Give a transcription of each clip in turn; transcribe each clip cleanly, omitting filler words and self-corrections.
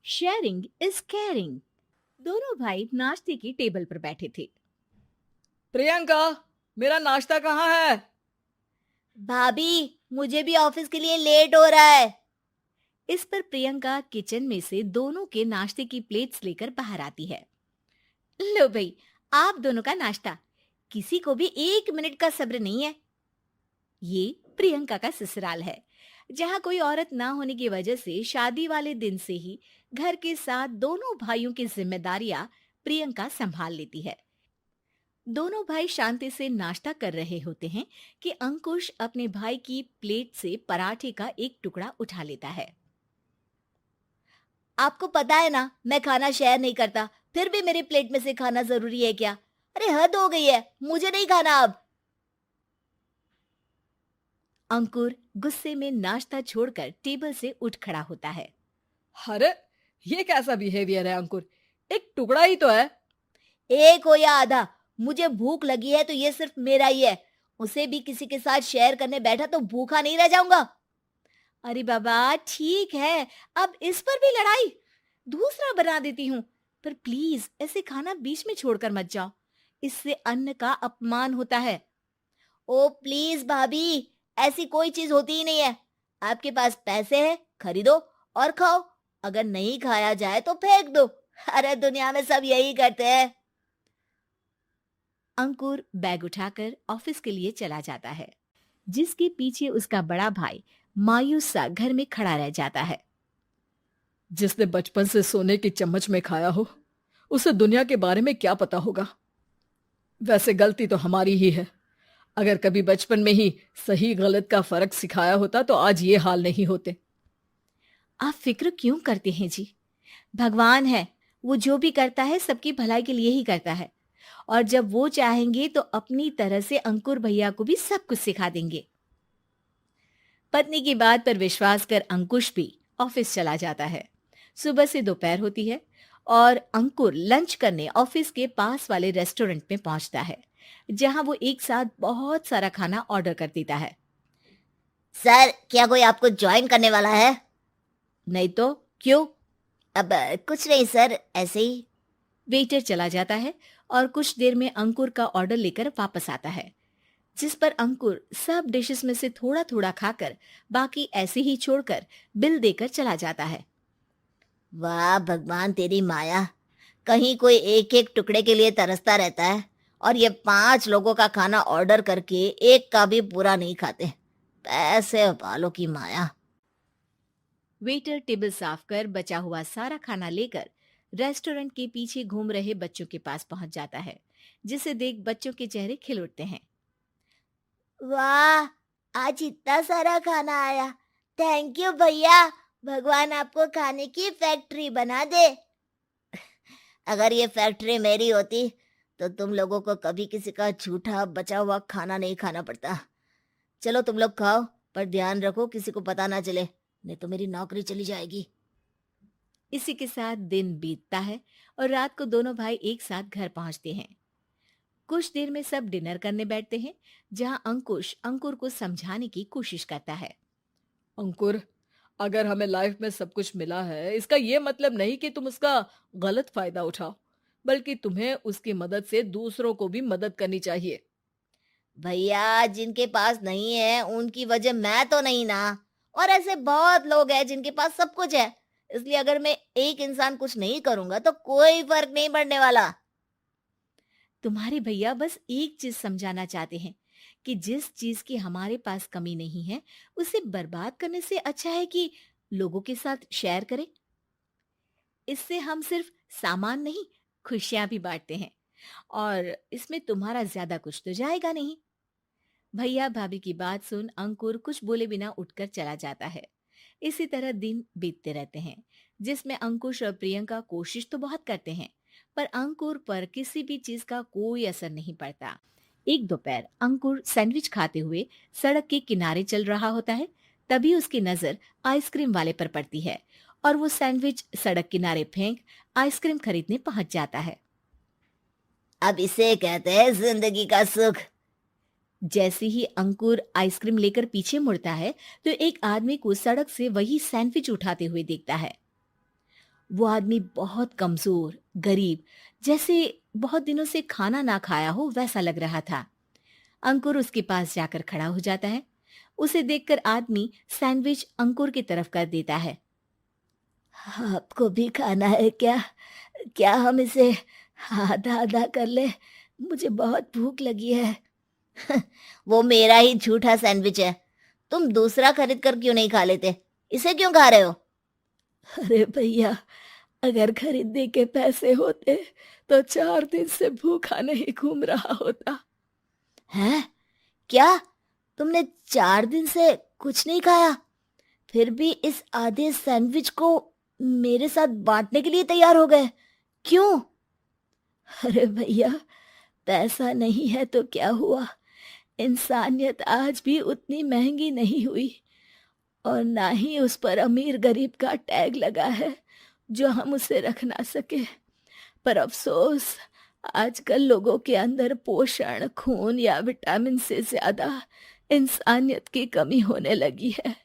Sharing is caring. दोनों भाई नाश्ते की टेबल पर बैठे थे। प्रियंका, मेरा नाश्ता कहाँ है? भाभी, मुझे भी ऑफिस के लिए लेट हो रहा है। इस पर प्रियंका किचन में से दोनों के नाश्ते की प्लेट्स लेकर बाहर आती है। लो भाई, आप दोनों का नाश्ता। किसी को भी 1 मिनट का सब्र नहीं है। ये प्रियंका का ससुराल है, जहाँ कोई औरत ना होने की वजह से शादी वाले दिन से ही घर के साथ दोनों भाइयों की जिम्मेदारियां प्रियंका संभाल लेती है। दोनों भाई शांति से नाश्ता कर रहे होते हैं कि अंकुश अपने भाई की प्लेट से पराठे का एक टुकड़ा उठा लेता है। आपको पता है ना, मैं खाना शेयर नहीं करता, फिर भी मेरी प्लेट में से खाना जरूरी है क्या? अरे हद हो गई है, मुझे नहीं खाना अब। अंकुर गुस्से में नाश्ता छोड़कर टेबल से उठ खड़ा होता है। अरे, ये कैसा बिहेवियर है अंकुर? एक टुकड़ा ही तो है। एक हो या आधा, मुझे भूख लगी है तो ये सिर्फ मेरा ही है। उसे भी किसी के साथ शेयर करने बैठा तो भूखा नहीं रह जाऊंगा। अरे बाबा ठीक है, अब इस पर भी लड़ाई। दूसरा बना देती हूँ, पर प्लीज ऐसे खाना बीच में छोड़कर मत जाओ। इससे अन्न का अपमान होता है। ओ प्लीज भाभी, ऐसी कोई चीज होती ही नहीं है। आपके पास पैसे हैं, खरीदो और खाओ। अगर नहीं खाया जाए तो फेंक दो। अरे दुनिया में सब यही करते हैं। अंकुर बैग उठाकर ऑफिस के लिए चला जाता है, जिसके पीछे उसका बड़ा भाई मायूस सा घर में खड़ा रह जाता है। जिसने बचपन से सोने की चम्मच में खाया हो, उसे दुनिया के बारे में क्या पता होगा। वैसे गलती तो हमारी ही है। अगर कभी बचपन में ही सही गलत का फर्क सिखाया होता तो आज ये हाल नहीं होते। आप फिक्र क्यों करते हैं जी? भगवान है, वो जो भी करता है सबकी भलाई के लिए ही करता है। और जब वो चाहेंगे तो अपनी तरह से अंकुर भैया को भी सब कुछ सिखा देंगे। पत्नी की बात पर विश्वास कर अंकुश भी ऑफिस चला जाता है। सुबह से दोपहर होती है और अंकुर लंच करने ऑफिस के पास वाले रेस्टोरेंट में पहुंचता है, जहां वो एक साथ बहुत सारा खाना ऑर्डर कर देता है। सर, क्या कोई आपको ज्वाइन करने वाला है? नहीं तो क्यों? अब कुछ नहीं सर, ऐसे ही। वेटर चला जाता है और कुछ देर में अंकुर का ऑर्डर लेकर वापस आता है, जिस पर अंकुर सब डिशेस में से थोड़ा थोड़ा खाकर बाकी ऐसे ही छोड़कर बिल देकर चला जाता है। वाह भगवान, तेरी माया। कहीं कोई एक एक टुकड़े के लिए तरसता रहता है और ये 5 लोगों का खाना ऑर्डर करके एक का भी पूरा नहीं खाते। पैसे वालों की माया। वेटर टेबल साफ कर बचा हुआ सारा खाना लेकर रेस्टोरेंट के पीछे घूम रहे बच्चों के पास पहुंच जाता है, जिसे देख बच्चों के चेहरे खिल उठते हैं। वाह, आज इतना सारा खाना आया। थैंक यू भैया। भगवान आपको खाने की फैक्ट्री बना दे। अगर ये फैक्ट्री मेरी होती तो तुम लोगों को कभी किसी का झूठा बचा हुआ खाना नहीं खाना पड़ता। चलो तुम लोग खाओ, पर ध्यान रखो किसी को पता ना चले, नहीं तो मेरी नौकरी चली जाएगी। इसी के साथ दिन बीतता है और रात को दोनों भाई एक साथ घर पहुंचते हैं। कुछ देर में सब डिनर करने बैठते हैं, जहां अंकुश अंकुर को समझाने की कोशिश करता है। अंकुर, अगर हमें लाइफ में सब कुछ मिला है, इसका ये मतलब नहीं कि तुम उसका गलत फायदा उठाओ, बल्कि तुम्हें उसकी मदद से दूसरों को भी मदद करनी चाहिए। भैया, जिनके पास नहीं है उनकी वजह मैं तो नहीं ना। और ऐसे बहुत लोग हैं जिनके पास सब कुछ है। इसलिए अगर मैं एक इंसान कुछ नहीं करूंगा तो कोई फर्क नहीं पड़ने वाला। तुम्हारे भैया बस एक चीज समझाना चाहते हैं कि जिस चीज की हमारे पास कमी नहीं है, उसे बर्बाद करने से अच्छा है कि लोगों के साथ शेयर करें। इससे हम सिर्फ सामान नहीं, खुशियां भी बांटते हैं, और इसमें तुम्हारा ज्यादा कुछ तो जाएगा नहीं। भैया भाभी की बात सुन अंकुर कुछ बोले बिना उठकर चला जाता है। इसी तरह दिन बीतते रहते हैं, जिसमें अंकुश और प्रियंका कोशिश तो बहुत करते हैं, पर अंकुर पर किसी भी चीज का कोई असर नहीं पड़ता। एक दोपहर अंकुर सैंडविच खाते हुए सड़क के किनारे चल रहा होता है। तभी उसकी नजर आइसक्रीम वाले पर पड़ती है और वो सैंडविच सड़क किनारे फेंक आइसक्रीम खरीदने पहुंच जाता है। अब इसे कहते हैं जिंदगी का सुख। जैसे ही अंकुर आइसक्रीम लेकर पीछे मुड़ता है तो एक आदमी को सड़क से वही सैंडविच उठाते हुए देखता है। वो आदमी बहुत कमजोर, गरीब, जैसे बहुत दिनों से खाना ना खाया हो वैसा लग रहा था। अंकुर उसके पास जाकर खड़ा हो जाता है। उसे देखकर आदमी सैंडविच अंकुर की तरफ कर देता है। आपको भी खाना है क्या? क्या हम इसे आधा आधा कर ले? मुझे बहुत भूख लगी है। वो मेरा ही झूठा सैंडविच है। तुम दूसरा खरीद कर क्यों नहीं खा लेते? इसे क्यों खा रहे हो? अरे भैया, अगर खरीदने के पैसे होते तो 4 दिन से भूखा नहीं घूम रहा होता। हैं? क्या? तुमने 4 दिन से कुछ नहीं खाया, फिर भी इस आधे सैंडविच को मेरे साथ बांटने के लिए तैयार हो गए? क्यों? अरे भैया, पैसा नहीं है तो क्या हुआ, इंसानियत आज भी उतनी महंगी नहीं हुई, और ना ही उस पर अमीर गरीब का टैग लगा है जो हम उसे रख ना सके। पर अफसोस, आजकल लोगों के अंदर पोषण, खून या विटामिन से ज्यादा इंसानियत की कमी होने लगी है।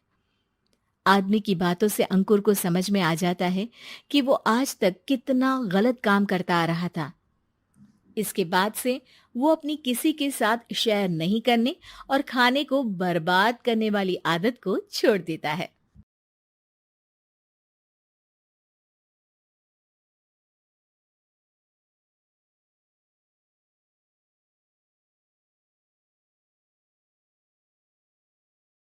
आदमी की बातों से अंकुर को समझ में आ जाता है कि वो आज तक कितना गलत काम करता आ रहा था। इसके बाद से वो अपनी किसी के साथ शेयर नहीं करने और खाने को बर्बाद करने वाली आदत को छोड़ देता है।